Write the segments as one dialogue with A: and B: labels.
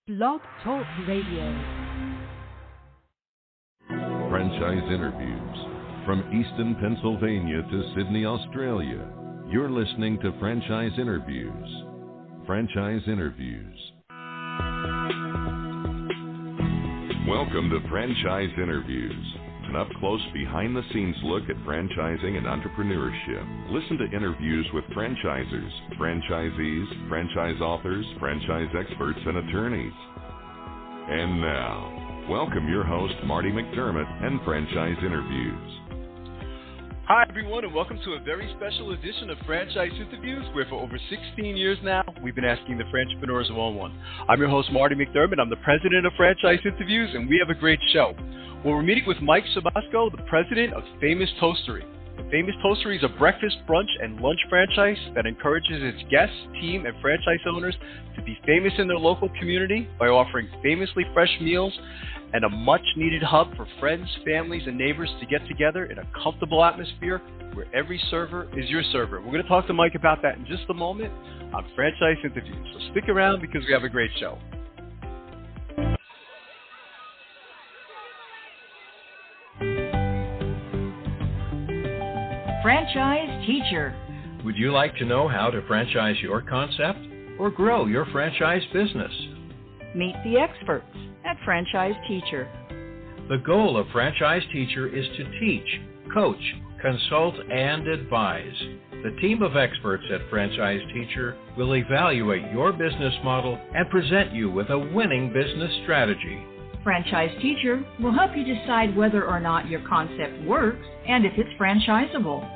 A: Blog Talk Radio.
B: Franchise interviews. From Easton, Pennsylvania to Sydney, Australia, you're listening to Franchise Interviews. Franchise Interviews. Welcome to Franchise Interviews, an up-close, behind-the-scenes look at franchising and entrepreneurship. Listen to interviews with franchisers, franchisees, franchise authors, franchise experts, and attorneys. And now, welcome your host, Marty McDermott, and Franchise Interviews.
C: Hi, everyone, and welcome to a very special edition of Franchise Interviews, where for over 16 years now, we've been asking the Franchpreneurs one-on-one. I'm your host, Marty McDermott. I'm the president of Franchise Interviews, and we have a great show. Well, we're meeting with Mike Sebazco, the president of Famous Toastery. Famous Toastery is a breakfast, brunch, and lunch franchise that encourages its guests, team, and franchise owners to be famous in their local community by offering famously fresh meals and a much-needed hub for friends, families, and neighbors to get together in a comfortable atmosphere where every server is your server. We're going to talk to Mike about that in just a moment on Franchise Interviews. So stick around because we have a great show.
D: Franchise Teacher.
E: Would you like to know how to franchise your concept or grow your franchise business?
D: Meet the experts at Franchise Teacher.
E: The goal of Franchise Teacher is to teach, coach, consult, and advise. The team of experts at Franchise Teacher will evaluate your business model and present you with a winning business strategy.
D: Franchise Teacher will help you decide whether or not your concept works and if it's franchisable.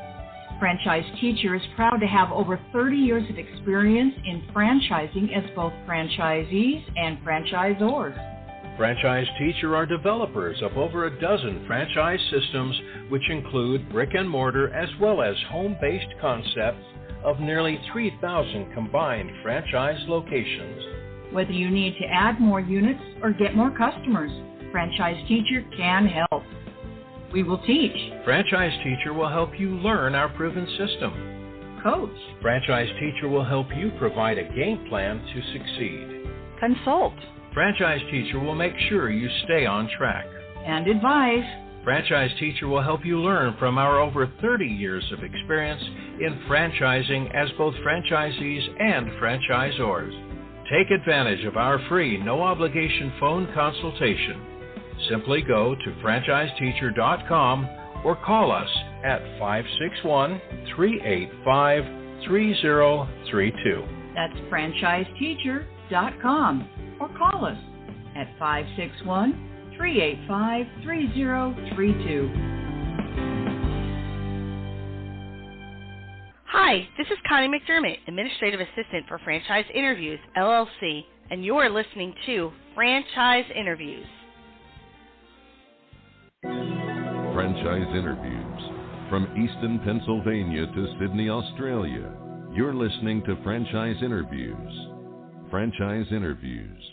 D: Franchise Teacher is proud to have over 30 years of experience in franchising as both franchisees and franchisors.
E: Franchise Teacher are developers of over a dozen franchise systems, which include brick and mortar as well as home-based concepts of nearly 3,000 combined franchise locations.
D: Whether you need to add more units or get more customers, Franchise Teacher can help. We will teach. Franchise Teacher will help you learn our proven system. Coach. Franchise Teacher will help you provide a game plan to succeed. Consult. Franchise Teacher will make sure you stay on track. And advise. Franchise Teacher will help you learn from our over 30 years of experience in franchising as both franchisees and franchisors. Take advantage of our free, no-obligation phone consultation. Simply go to franchiseteacher.com or call us at 561-385-3032. That's franchiseteacher.com or call us at 561-385-3032.
F: Hi, this is Connie McDermott, Administrative Assistant for Franchise Interviews, LLC, and you're listening to Franchise Interviews.
B: Franchise Interviews. From Easton, Pennsylvania to Sydney, Australia, you're listening to Franchise Interviews. Franchise Interviews.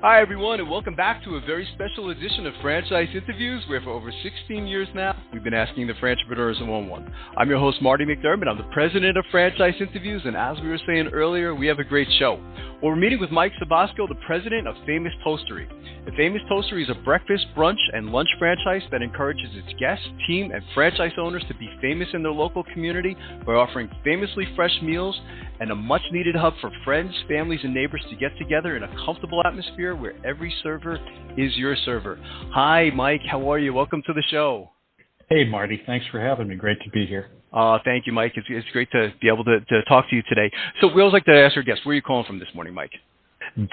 C: Hi, everyone, and welcome back to a very special edition of Franchise Interviews, where for over 16 years now, we've been asking the Franchpreneurs one-on-one. I'm your host, Marty McDermott. I'm the president of Franchise Interviews, and as we were saying earlier, we have a great show. Well, we're meeting with Mike Sebazco, the president of Famous Toastery. The Famous Toastery is a breakfast, brunch, and lunch franchise that encourages its guests, team, and franchise owners to be famous in their local community by offering famously fresh meals and a much-needed hub for friends, families, and neighbors to get together in a comfortable atmosphere where every server is your server. Hi, Mike. How are you? Welcome to the show.
G: Hey, Marty. Thanks for having me. Great to be here.
C: Thank you, Mike. It's great to be able to talk to you today. So we always like to ask our guests, where are you calling from this morning, Mike?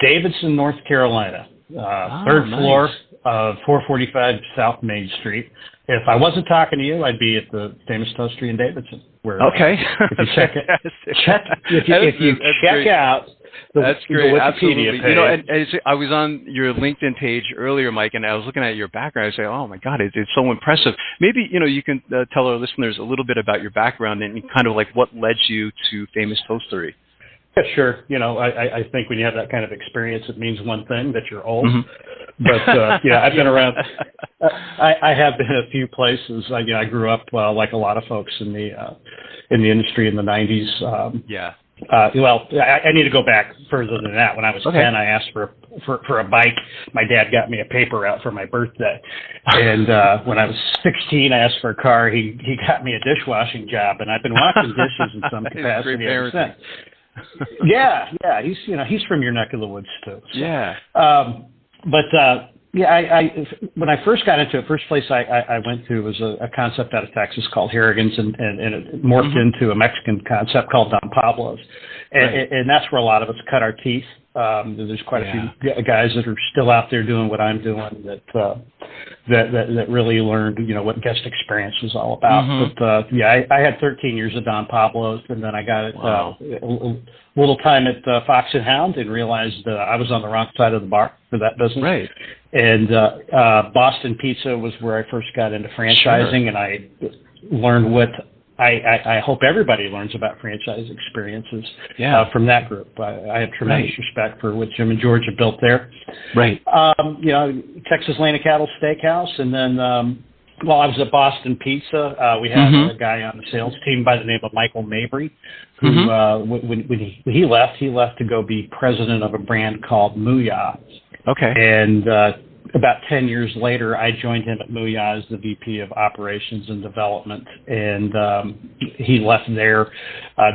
G: Davidson, North Carolina. Third floor of 445 South Main Street. If I wasn't talking to you, I'd be at the Famous Toastery in Davidson. Where,
C: okay.
G: If you check out the Wikipedia
C: Absolutely.
G: page.
C: You know, and I was on your LinkedIn page earlier, Mike, and I was looking at your background. I say, oh my God, it's so impressive. Maybe you can tell our listeners a little bit about your background and kind of like what led you to Famous Toastery.
G: Yeah, sure. I think when you have that kind of experience, it means one thing, that you're old. Mm-hmm. But I've been around. I have been in a few places. I grew up like a lot of folks in the industry in the 90s. Well, I need to go back further than that. When I was 10, I asked for a bike. My dad got me a paper route for my birthday. And when I was 16, I asked for a car. He got me a dishwashing job, and I've been washing dishes in some capacity ever since. Yeah. He's from your neck of the woods too. So.
C: Yeah.
G: When I first got into it, first place I went to was a concept out of Texas called Harrigan's, and it morphed into a Mexican concept called Don Pablo's. And that's where a lot of us cut our teeth. There's quite a few guys that are still out there doing what I'm doing that really learned, what guest experience was all about. But I had 13 years of Don Pablo's, and then I got a little time at Fox and Hound and realized I was on the wrong side of the bar for that business.
C: Right.
G: And Boston Pizza was where I first got into franchising, and I learned what I hope everybody learns about franchise experiences from that group. I have tremendous respect for what Jim and George have built there.
C: Right.
G: Texas Lane of Cattle Steakhouse, and then while I was at Boston Pizza, we had a guy on the sales team by the name of Michael Mabry, who when he left to go be president of a brand called Mooyah. Okay. And about 10 years later, I joined him at Mooyah as the VP of Operations and Development, and he left there,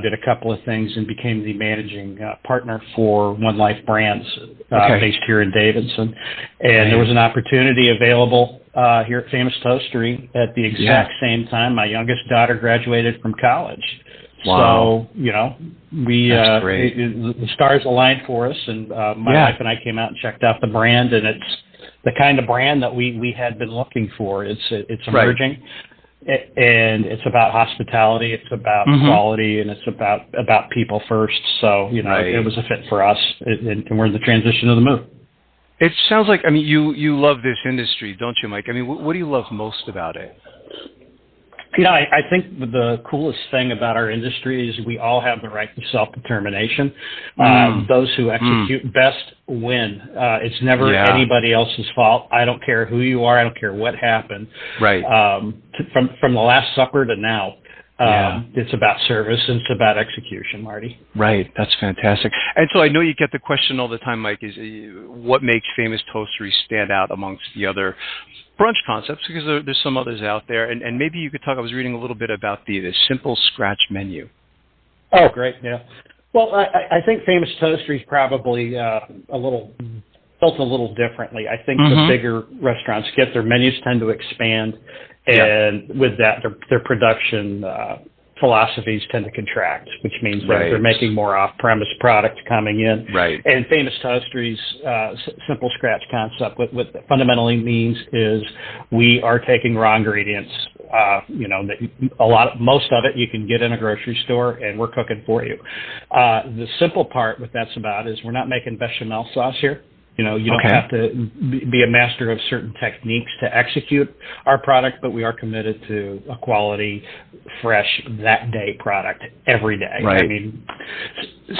G: did a couple of things, and became the managing partner for One Life Brands, based here in Davidson. And there was an opportunity available here at Famous Toastery at the exact same time my youngest daughter graduated from college. Wow. So, the stars aligned for us, and my wife and I came out and checked out the brand, and it's the kind of brand that we had been looking for. It's emerging, and it's about hospitality, it's about quality, and it's about people first. So, it was a fit for us, and we're in the transition of the move.
C: It sounds like, you love this industry, don't you, Mike? What do you love most about it?
G: I think the coolest thing about our industry is we all have the right to self-determination. Those who execute best win. It's never anybody else's fault. I don't care who you are. I don't care what happened. Right. From the Last Supper to now. It's about service and it's about execution, Marty.
C: Right. That's fantastic. And so I know you get the question all the time, Mike, is what makes Famous Toastery stand out amongst the other brunch concepts, because there's some others out there. And maybe you could talk, I was reading a little bit about the simple scratch menu.
G: Oh, great. Yeah. Well, I think Famous Toastery is probably built a little differently. I think the bigger restaurants get their menus tend to expand. And with that, their production philosophies tend to contract, which means that they're making more off-premise product coming in. Right. And Famous Toastery's simple scratch concept, what that fundamentally means is we are taking raw ingredients. Most of it you can get in a grocery store, and we're cooking for you. The simple part, what that's about, is we're not making bechamel sauce here. You don't have to be a master of certain techniques to execute our product, but we are committed to a quality, fresh, that day product every day. Right.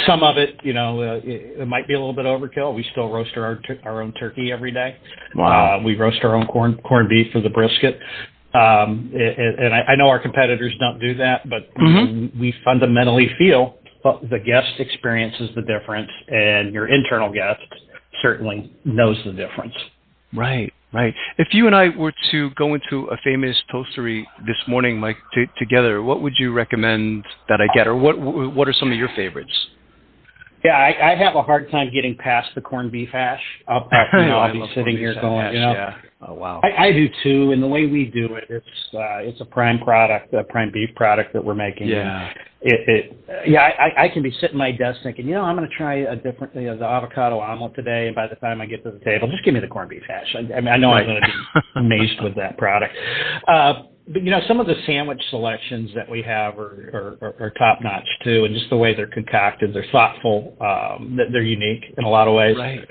G: Some of it, it might be a little bit overkill. We still roast our own turkey every day. Wow. We roast our own corned beef for the brisket. And I know our competitors don't do that, but we fundamentally feel the guest experience is the difference, and your internal guest certainly knows the difference. Right. If you and I were to go into a Famous Toastery this morning, Mike, together, what would you recommend that I get, or what are some of your favorites? Yeah, I have a hard time getting past the corned beef hash. I'll be sitting here going, oh wow. I do too, and the way we do it, it's a prime product, a prime beef product that we're making. Yeah. I can be sitting at my desk thinking, I'm going to try a different, the avocado omelet today, and by the time I get to the table, just give me the corned beef hash. I know I'm going to be amazed with that product. But, some of the sandwich selections that we have are top-notch, too, and just the way they're concocted, they're thoughtful, they're unique in a lot of ways. Right.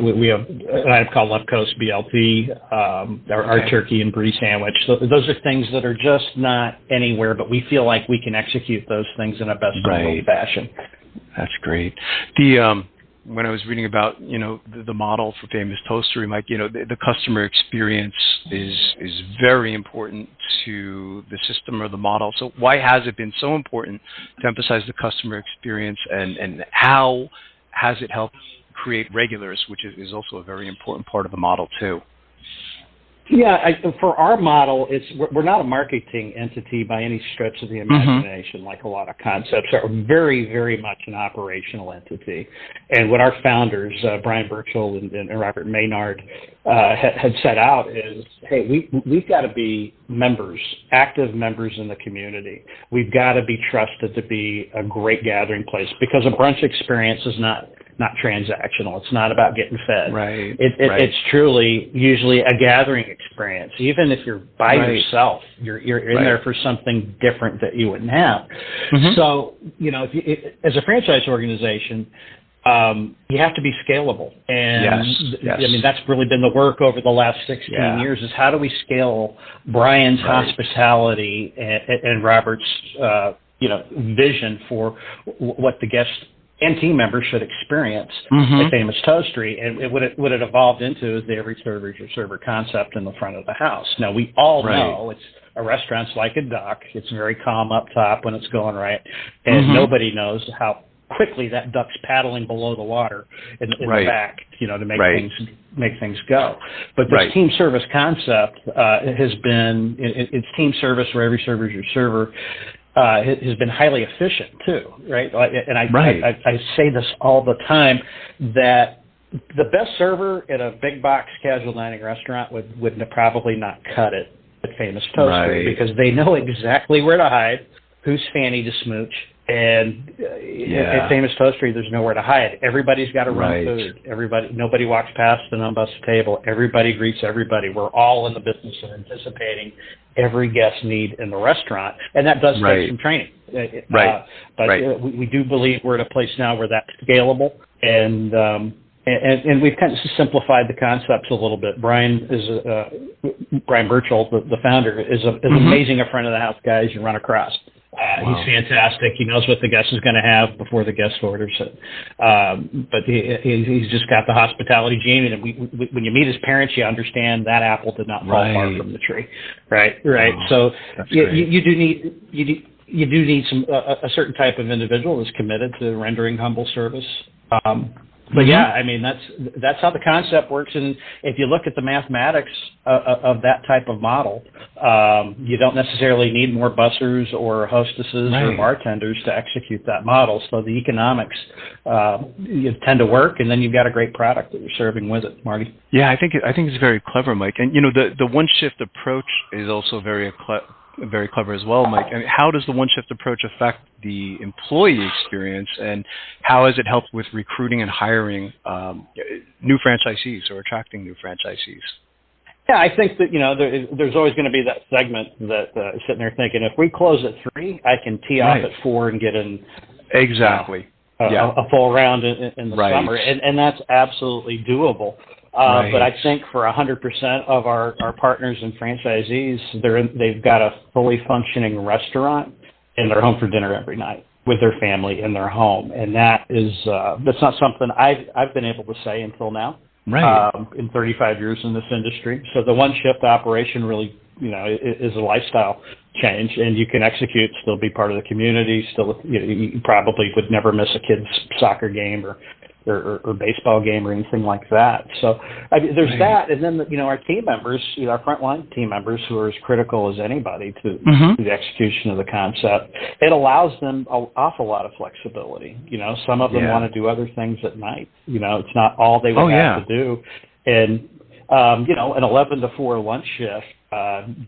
G: We have an item called Left Coast BLT, our turkey and brie sandwich. So those are things that are just not anywhere, but we feel like we can execute those things in a best-of-both fashion. That's great.
C: when I was reading about, the model for Famous Toastery, Mike, the customer experience is very important to the system or the model. So why has it been so important to emphasize the customer experience, and how has it helped create regulars, which is also a very important part of the model too?
G: Yeah, for our model, we're not a marketing entity by any stretch of the imagination, like a lot of concepts. Are very, very much an operational entity. And what our founders, Brian Burchell and Robert Maynard, had set out is, hey, we've got to be members, active members in the community. We've got to be trusted to be a great gathering place, because a brunch experience is not transactional. It's not about getting fed.
C: Right.
G: It's truly usually a gathering experience. Even if you're by yourself, you're in there for something different that you wouldn't have. So, as a franchise organization, you have to be scalable. And
C: yes.
G: I mean, that's really been the work over the last 16 years, is how do we scale Brian's hospitality and Robert's, vision for what the guests and team members should experience at Famous Toastery. And what it evolved into is the every server is your server concept in the front of the house. Now, we all know a restaurant's like a duck. It's very calm up top when it's going right. And nobody knows how quickly that duck's paddling below the water in the back, to make things go. But this team service concept has been, it's team service where every server is your server, has been highly efficient too, right? And I say this all the time, that the best server at a big box casual dining restaurant would probably not cut it at Famous Toastery, because they know exactly where to hide, whose fanny to smooch. And at Famous Toastery, there's nowhere to hide. Everybody's got to run food. Nobody walks past an unbussed table. Everybody greets everybody. We're all in the business of anticipating every guest need in the restaurant, and that does take some training. But we do believe we're at a place now where that's scalable, and we've kind of simplified the concepts a little bit. Brian Burchell, the founder, is amazing a front of the house guy as you run across. He's fantastic. He knows what the guest is going to have before the guest orders it. But he's just got the hospitality gene. And when you meet his parents, you understand that apple did not fall far from the tree. Right. So you do need a certain type of individual that's committed to rendering humble service. But I mean, that's how the concept works. And if you look at the mathematics of that type of model, you don't necessarily need more bussers or hostesses or bartenders to execute that model. So the economics you tend to work, and then you've got a great product that you're serving with it, Marty.
C: Yeah, I think it's very clever, Mike. And the one shift approach is also very clever as well, Mike. I mean, how does the one shift approach affect the employee experience, and how has it helped with recruiting and hiring new franchisees or attracting new franchisees?
G: Yeah, I think that there's always going to be that segment that is sitting there thinking, if we close at 3, I can tee off at 4 and get in a full round in the summer, and that's absolutely doable. But I think for 100% of our partners and franchisees, they've got a fully functioning restaurant, and they're home for dinner every night with their family in their home. And that's not something I've been able to say until now. In 35 years in this industry. So the one shift operation really, is a lifestyle change, and you can execute, still be part of the community, still, you probably would never miss a kid's soccer game or baseball game or anything like that. So there's that, and then our team members, our frontline team members, who are as critical as anybody to the execution of the concept. It allows them an awful lot of flexibility. Some of them want to do other things at night. It's not all they would have to do, and an 11 to 4 lunch shift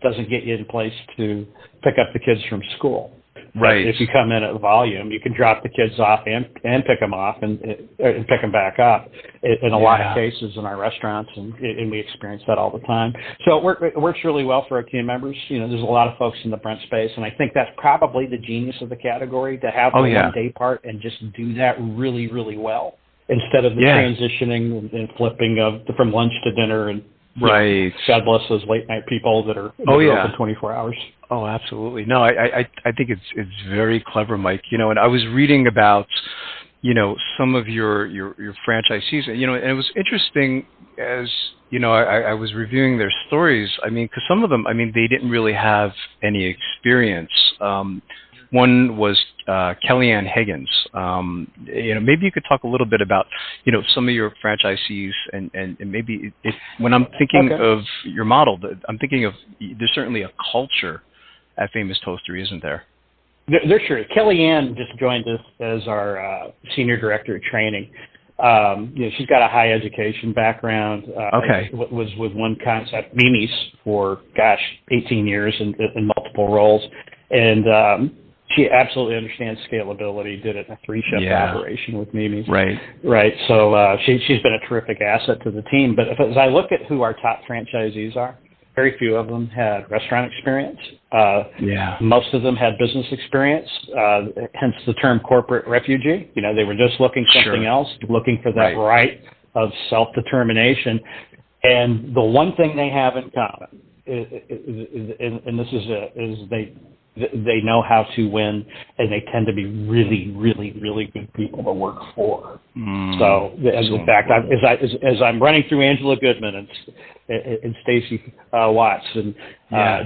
G: doesn't get you in place to pick up the kids from school. Right. If you come in at volume, you can drop the kids off and pick them off and pick them back up in a lot of cases in our restaurants, and we experience that all the time. So it works really well for our team members. There's a lot of folks in the brunch space, and I think that's probably the genius of the category, to have the one day part and just do that really, really well, instead of the transitioning and flipping from lunch to dinner and God bless those late night people that are open 24 hours.
C: Oh, absolutely. No, I think it's very clever, Mike. And I was reading about some of your franchisees, and it was interesting as, I was reviewing their stories. I mean, because some of them, they didn't really have any experience. One was Kellyanne Higgins. Maybe you could talk a little bit about, some of your franchisees, and maybe when I'm thinking of your model, I'm thinking of, there's certainly a culture at Famous Toastery, isn't there?
G: There sure is. Kellyanne just joined us as our senior director of training. She's got a high education background. Was with One Concept, Mimi's, for 18 years in multiple roles, and she absolutely understands scalability. Did it in a 3-chef operation with Mimi's. Right. So she's been a terrific asset to the team. But as I look at who our top franchisees are, very few of them had restaurant experience. Most of them had business experience, hence the term corporate refugee. They were just looking something else, looking for that right of self-determination. And the one thing they have in common, is they know how to win, and they tend to be really, really, really good people to work for. So, in fact, as I'm running through Angela Goodman and Stacy Watts and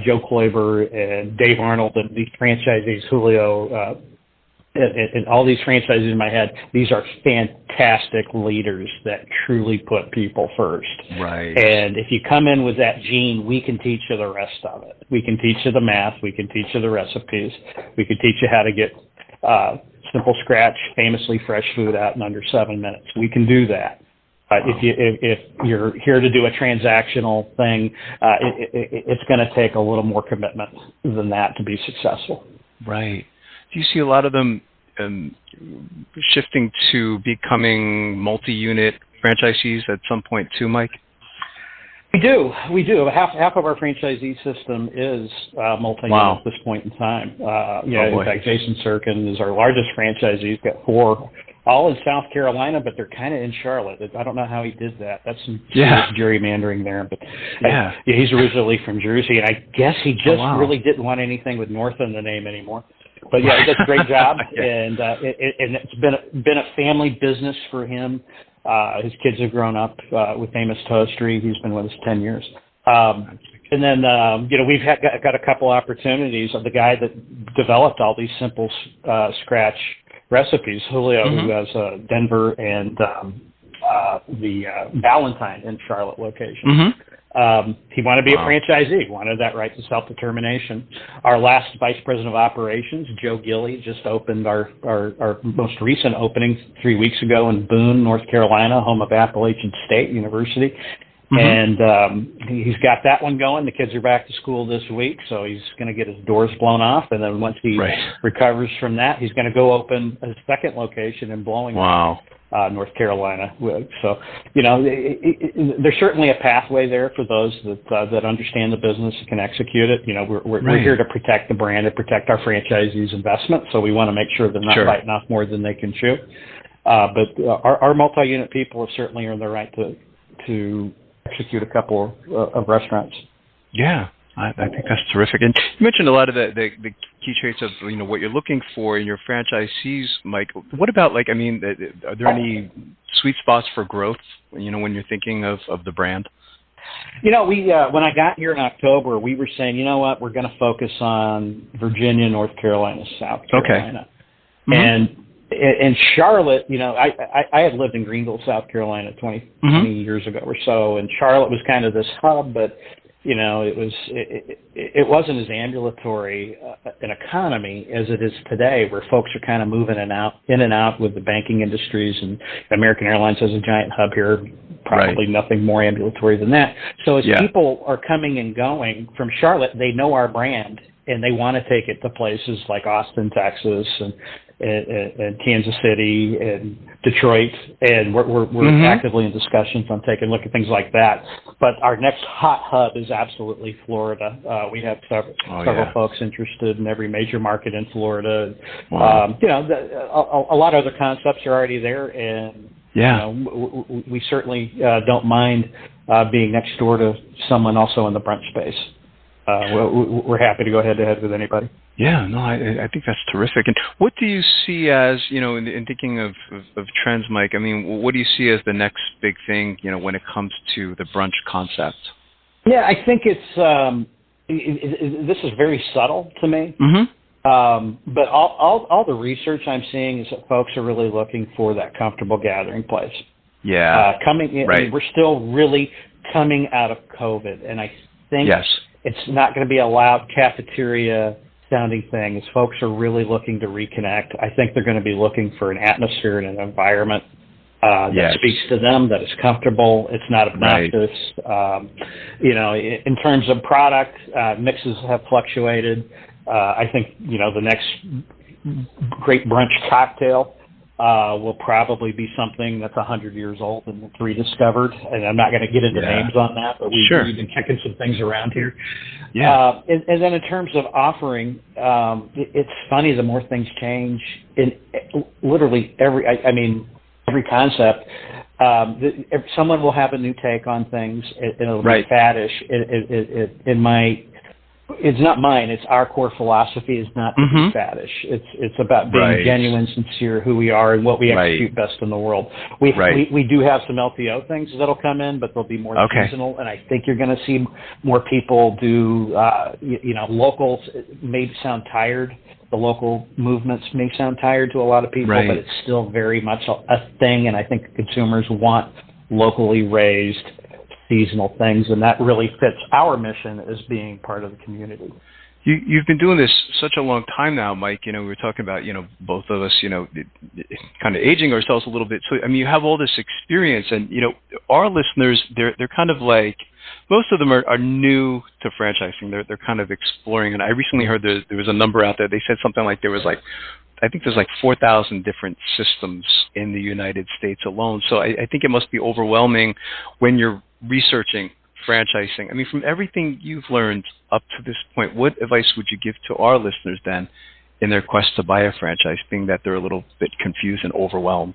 G: Joe Kloiber and Dave Arnold and these franchisees, Julio, and all these franchises in my head, these are fantastic leaders that truly put people first. Right. And if you come in with that gene, we can teach you the rest of it. We can teach you the math. We can teach you the recipes. We can teach you how to get simple scratch, famously fresh food out in under 7 minutes. We can do that. If you're here to do a transactional thing, it's going to take a little more commitment than that to be successful.
C: Right. Do you see a lot of them shifting to becoming multi-unit franchisees at some point too, Mike?
G: We do. Half of our franchisee system is multi-unit at this point in time. In fact, Jason Sirkin is our largest franchisee. He's got 4, all in South Carolina, but they're kind of in Charlotte. I don't know how he did that. That's some serious gerrymandering there. But he's originally from Jersey, and I guess he just really didn't want anything with North in the name anymore. But he does a great job, and it's been a family business for him. His kids have grown up with Famous Toastery. He's been with us 10 years. And then, we've got a couple opportunities. The guy that developed all these simple scratch recipes, Julio, who has Denver and the Valentine in Charlotte location. He wanted to be a franchisee. He wanted that right to self-determination. Our last vice president of operations, Joe Gilley, just opened our most recent opening 3 weeks ago in Boone, North Carolina, home of Appalachian State University. And he's got that one going. The kids are back to school this week, so he's going to get his doors blown off. And then once he recovers from that, he's going to go open a second location in Blowing, North Carolina. So, there's certainly a pathway there for those that understand the business and can execute it. We're here to protect the brand and protect our franchisees' investment, so we want to make sure they're not biting off more than they can chew. But our multi-unit people have certainly earned the right to execute a couple of restaurants. Yeah.
C: I think that's terrific. And you mentioned a lot of the key traits of what you're looking for in your franchisees, Mike. What about are there any sweet spots for growth? When you're thinking of the brand.
G: We when I got here in October, we were saying, we're going to focus on Virginia, North Carolina, South Carolina, and Charlotte. I had lived in Greenville, South Carolina, 20 years ago or so, and Charlotte was kind of this hub, but it wasn't as ambulatory an economy as it is today, where folks are kind of moving in and out with the banking industries, and American Airlines has a giant hub here, probably nothing more ambulatory than that. So as people are coming and going from Charlotte, they know our brand, and they want to take it to places like Austin, Texas, and Kansas City and Detroit, and we're actively in discussions on taking a look at things like that. But our next hot hub is absolutely Florida. We have several folks interested in every major market in Florida. A lot of other concepts are already there, and we certainly don't mind being next door to someone also in the brunch space. We're happy to go head to head with anybody.
C: Yeah, no, I think that's terrific. And what do you see as, in thinking of trends, Mike, I mean, what do you see as the next big thing, when it comes to the brunch concept?
G: Yeah, I think it's, this is very subtle to me. Mm-hmm. But all the research I'm seeing is that folks are really looking for that comfortable gathering place.
C: Yeah.
G: I mean, we're still really coming out of COVID, and I think it's not going to be a loud cafeteria sounding thing. As folks are really looking to reconnect, I think they're going to be looking for an atmosphere and an environment that speaks to them, that is comfortable. It's not obnoxious. In terms of product, mixes have fluctuated. I think, the next great brunch cocktail will probably be something that's 100 years old and it's rediscovered. And I'm not going to get into names on that, but we've been kicking some things around here. Yeah. And then in terms of offering, it's funny, the more things change in literally every concept, someone will have a new take on things. It'll be faddish. It's not mine. It's our core philosophy is not to be faddish. It's about being genuine, sincere, who we are, and what we execute best in the world. We do have some LTO things that'll come in, but they'll be more seasonal. And I think you're going to see more people do, locals may sound tired. The local movements may sound tired to a lot of people, but it's still very much a thing. And I think consumers want locally raised seasonal things, and that really fits our mission as being part of the community.
C: You've been doing this such a long time now, Mike. We were talking about, both of us, kind of aging ourselves a little bit. So, I mean, you have all this experience, and, our listeners, they're kind of like, most of them are new to franchising. They're kind of exploring. And I recently heard there was a number out there. They said something like I think there's 4,000 different systems in the United States alone. So I think it must be overwhelming when you're researching franchising. I mean, from everything you've learned up to this point, what advice would you give to our listeners then in their quest to buy a franchise, being that they're a little bit confused and overwhelmed?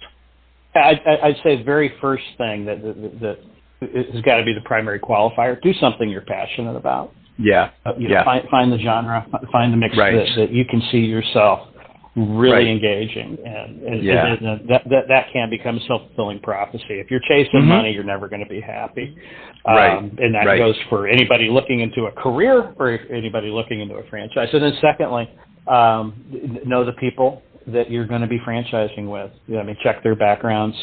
G: I'd say the very first thing that has got to be the primary qualifier. Do something you're passionate about. Find the genre, find the mix that you can see yourself really engaging, and that can become a self-fulfilling prophecy. If you're chasing money, you're never going to be happy. And that goes for anybody looking into a career or anybody looking into a franchise. And then secondly, know the people that you're going to be franchising with. Check their backgrounds,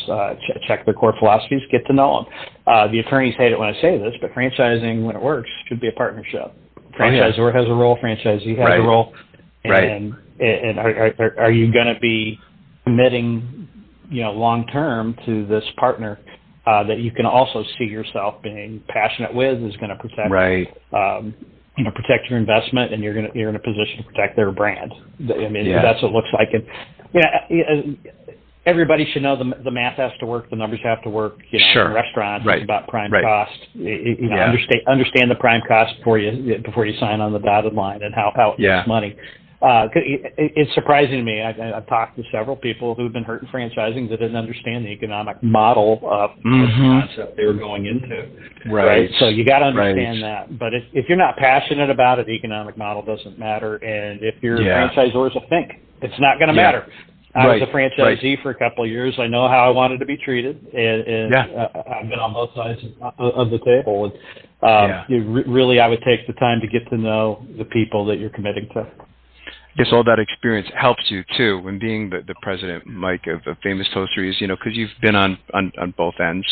G: check their core philosophies, get to know them. The attorneys hate it when I say this, but franchising, when it works, should be a partnership. Franchisor has a role, franchisee has a role. And are you going to be committing, long term to this partner that you can also see yourself being passionate with, is going to protect, protect your investment, and you're in a position to protect their brand. That's what it looks like. And everybody should know the math has to work, the numbers have to work. In restaurants, it's about prime cost. Understand the prime cost before you sign on the dotted line, and how it makes money. It's surprising to me. I've talked to several people who've been hurt in franchising that didn't understand the economic model of the concept they were going into. Right. So you got to understand that. But if you're not passionate about it, the economic model doesn't matter. And if your franchisor is a think, it's not going to matter. I was a franchisee for a couple of years. I know how I wanted to be treated, and I've been on both sides of the table. And really, I would take the time to get to know the people that you're committing to.
C: I guess all that experience helps you too when being the president, Mike, of Famous Toastery, because you've been on both ends,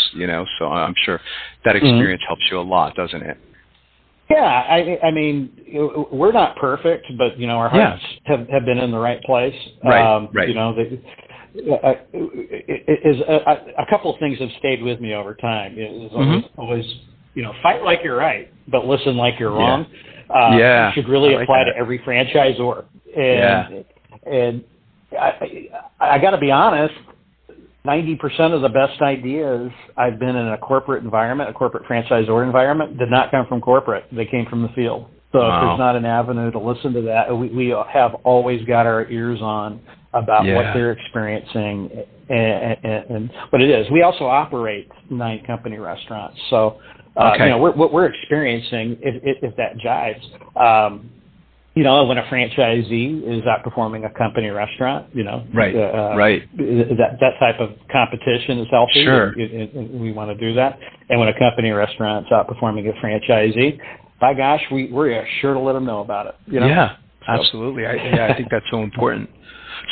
C: so I'm sure that experience helps you a lot, doesn't it?
G: Yeah, I mean, we're not perfect, but our hearts have been in the right place. A couple of things have stayed with me over time. It's always fight like you're right, but listen like you're wrong. It should really apply to every franchisor. And I got to be honest, 90% of the best ideas I've been in a corporate environment, a corporate franchisor environment, did not come from corporate. They came from the field. So if there's not an avenue to listen to that, we have always got our ears on about what they're experiencing and what it is. We also operate 9 company restaurants. So, what we're experiencing, if that jives, when a franchisee is outperforming a company restaurant,
C: right.
G: That type of competition is healthy.
C: Sure.
G: And we want to do that. And when a company restaurant's outperforming a franchisee, by gosh, we're sure to let them know about it.
C: Yeah, absolutely. I think that's so important.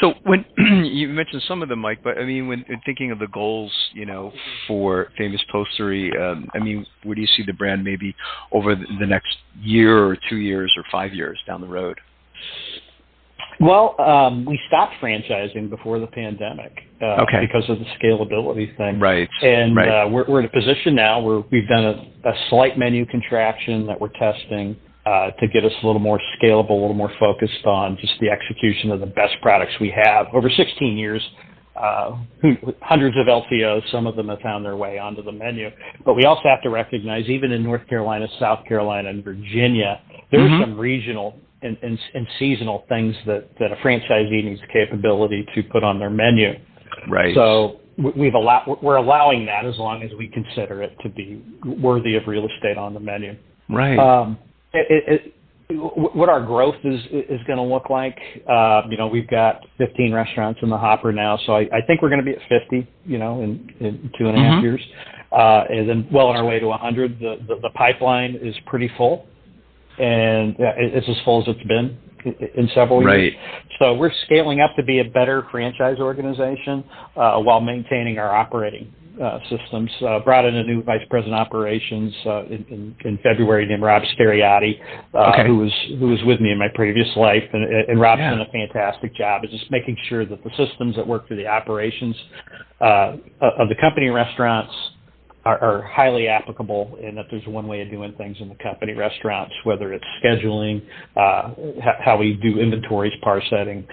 C: So when you mentioned some of them, Mike, but I mean, when thinking of the goals, for Famous Toastery, where do you see the brand maybe over the next year or 2 years or 5 years down the road?
G: Well, we stopped franchising before the pandemic because of the scalability thing.
C: Right.
G: And we're in a position now where we've done a slight menu contraction that we're testing to get us a little more scalable, a little more focused on just the execution of the best products we have. Over 16 years, hundreds of LTOs, some of them have found their way onto the menu. But we also have to recognize, even in North Carolina, South Carolina, and Virginia, there are some regional and seasonal things that a franchisee needs the capability to put on their menu.
C: Right.
G: So we're allowing that as long as we consider it to be worthy of real estate on the menu.
C: Right.
G: What our growth is going to look like, we've got 15 restaurants in the hopper now, so I think we're going to be at 50, in 2.5 years, and then well on our way to 100. The pipeline is pretty full, and it's as full as it's been in several years. So we're scaling up to be a better franchise organization while maintaining our operating systems. Brought in a new vice president of operations in February named Rob Steriati, who was with me in my previous life, and Rob's done a fantastic job of just making sure that the systems that work for the operations of the company restaurants are highly applicable, and that there's one way of doing things in the company restaurants, whether it's scheduling, how we do inventories, par setting,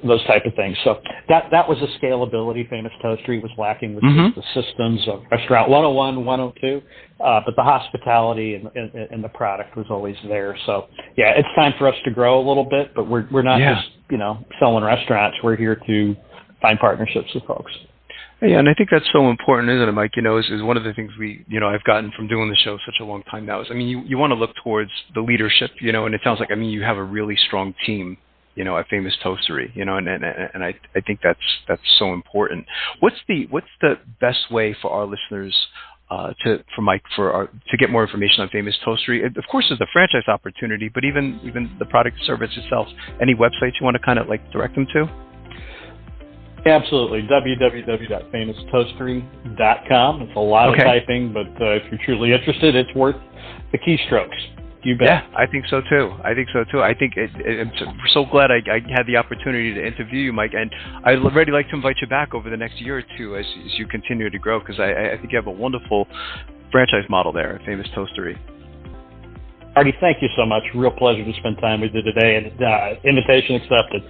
G: those type of things. So that was a scalability Famous Toastery was lacking with the systems of Restaurant 101, 102, but the hospitality and the product was always there. So it's time for us to grow a little bit, but we're not just selling restaurants. We're here to find partnerships with folks.
C: Yeah, and I think that's so important, isn't it, Mike? Is one of the things I've gotten from doing the show such a long time now is, you want to look towards the leadership, and it sounds like, you have a really strong team, at Famous Toastery, and I think that's so important. What's the best way for our listeners to get more information on Famous Toastery? Of course, there's the franchise opportunity, but even the product service itself. Any websites you want to kind of direct them to?
G: Absolutely. www.famoustoastery.com. It's a lot of typing, but if you're truly interested, it's worth the keystrokes. You bet.
C: Yeah, I think so too. I think I'm so glad I had the opportunity to interview you, Mike, and I'd already like to invite you back over the next year or two as you continue to grow, because I think you have a wonderful franchise model there at Famous Toastery.
G: Artie, thank you so much. Real pleasure to spend time with you today, and invitation accepted.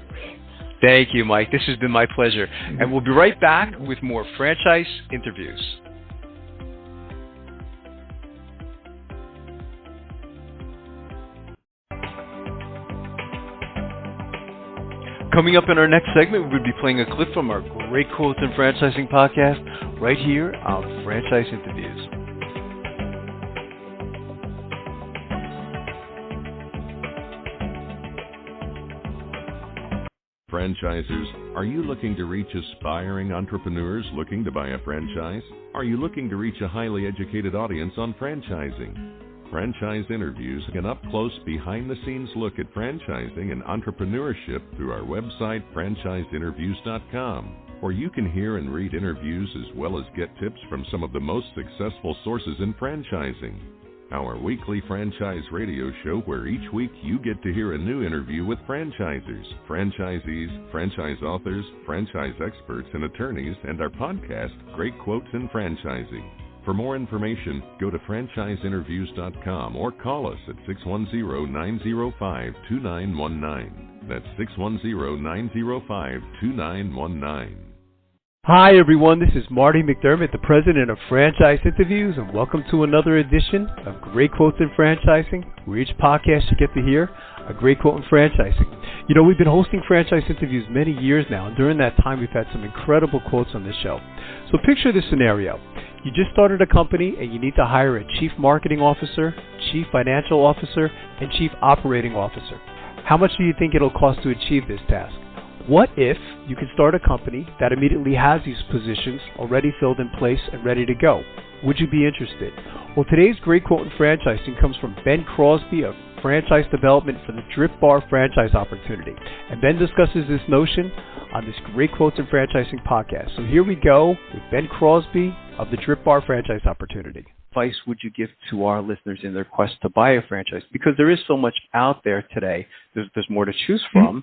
C: Thank you, Mike. This has been my pleasure. And we'll be right back with more franchise interviews. Coming up in our next segment, we'll be playing a clip from our Great Quotes in Franchising podcast right here on Franchise Interviews.
B: Franchisers, are you looking to reach aspiring entrepreneurs looking to buy a franchise? Are you looking to reach a highly educated audience on franchising? Franchise Interviews, an up-close, behind-the-scenes look at franchising and entrepreneurship through our website, franchiseinterviews.com, where you can hear and read interviews as well as get tips from some of the most successful sources in franchising. Our weekly franchise radio show where each week you get to hear a new interview with franchisers, franchisees, franchise authors, franchise experts and attorneys, and our podcast, Great Quotes in Franchising. For more information, go to franchiseinterviews.com or call us at 610-905-2919. That's 610-905-2919.
C: Hi, everyone. This is Marty McDermott, the president of Franchise Interviews, and welcome to another edition of Great Quotes in Franchising, where each podcast you get to hear a great quote in franchising. We've been hosting Franchise Interviews many years now, and during that time, we've had some incredible quotes on this show. So picture this scenario. You just started a company, and you need to hire a chief marketing officer, chief financial officer, and chief operating officer. How much do you think it'll cost to achieve this task? What if you can start a company that immediately has these positions already filled in place and ready to go? Would you be interested? Well, today's great quote in franchising comes from Ben Crosby of Franchise Development for the Drip Bar Franchise Opportunity. And Ben discusses this notion on this Great Quotes in Franchising podcast. So here we go with Ben Crosby of the Drip Bar Franchise Opportunity. Advice would you give to our listeners in their quest to buy a franchise? Because there is so much out there today. There's more to choose from.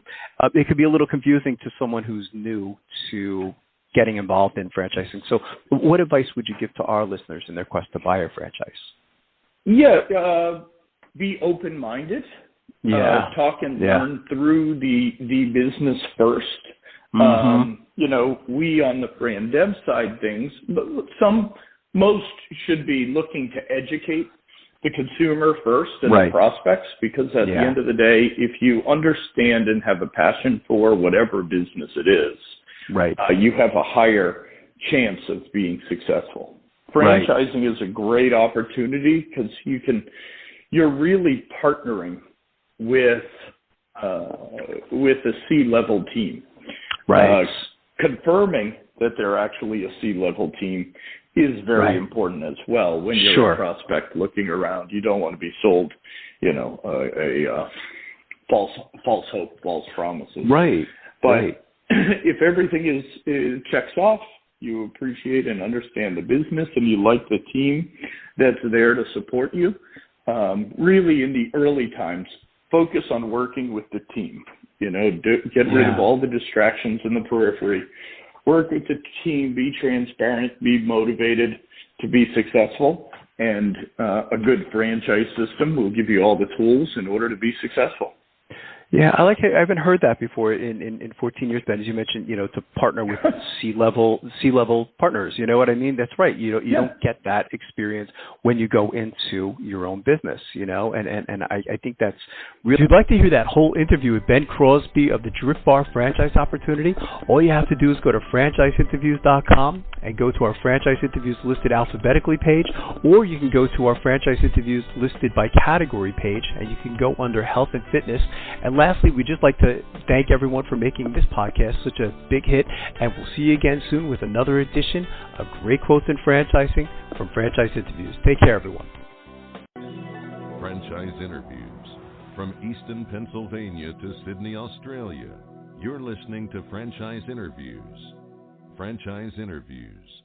C: It could be a little confusing to someone who's new to getting involved in franchising. So what advice would you give to our listeners in their quest to buy a franchise?
A: Yeah, be open-minded. Talk and learn through the business first. We on the Fran Dev side things, most should be looking to educate the consumer first and the prospects, because at the end of the day, if you understand and have a passion for whatever business it is, you have a higher chance of being successful. Franchising is a great opportunity because you're really partnering with a C-level team. Confirming that they're actually a C-level team is very important as well. When you're a prospect looking around, you don't want to be sold, a false hope, false promises. But if everything is checks off, you appreciate and understand the business, and you like the team that's there to support you, really in the early times, focus on working with the team. Get rid of all the distractions in the periphery. Work with the team, be transparent, be motivated to be successful, and a good franchise system will give you all the tools in order to be successful.
C: Yeah, I haven't heard that before in 14 years, Ben. As you mentioned, to partner with C-level partners. You know what I mean? That's right. You don't get that experience when you go into your own business. And I think that's really. If you'd like to hear that whole interview with Ben Crosby of the Drip Bar Franchise Opportunity, all you have to do is go to franchiseinterviews.com and go to our franchise interviews listed alphabetically page, or you can go to our franchise interviews listed by category page, and you can go under health and fitness. And lastly, we'd just like to thank everyone for making this podcast such a big hit, and we'll see you again soon with another edition of Great Quotes in Franchising from Franchise Interviews. Take care, everyone.
B: Franchise Interviews. From Easton, Pennsylvania to Sydney, Australia, you're listening to Franchise Interviews. Franchise Interviews.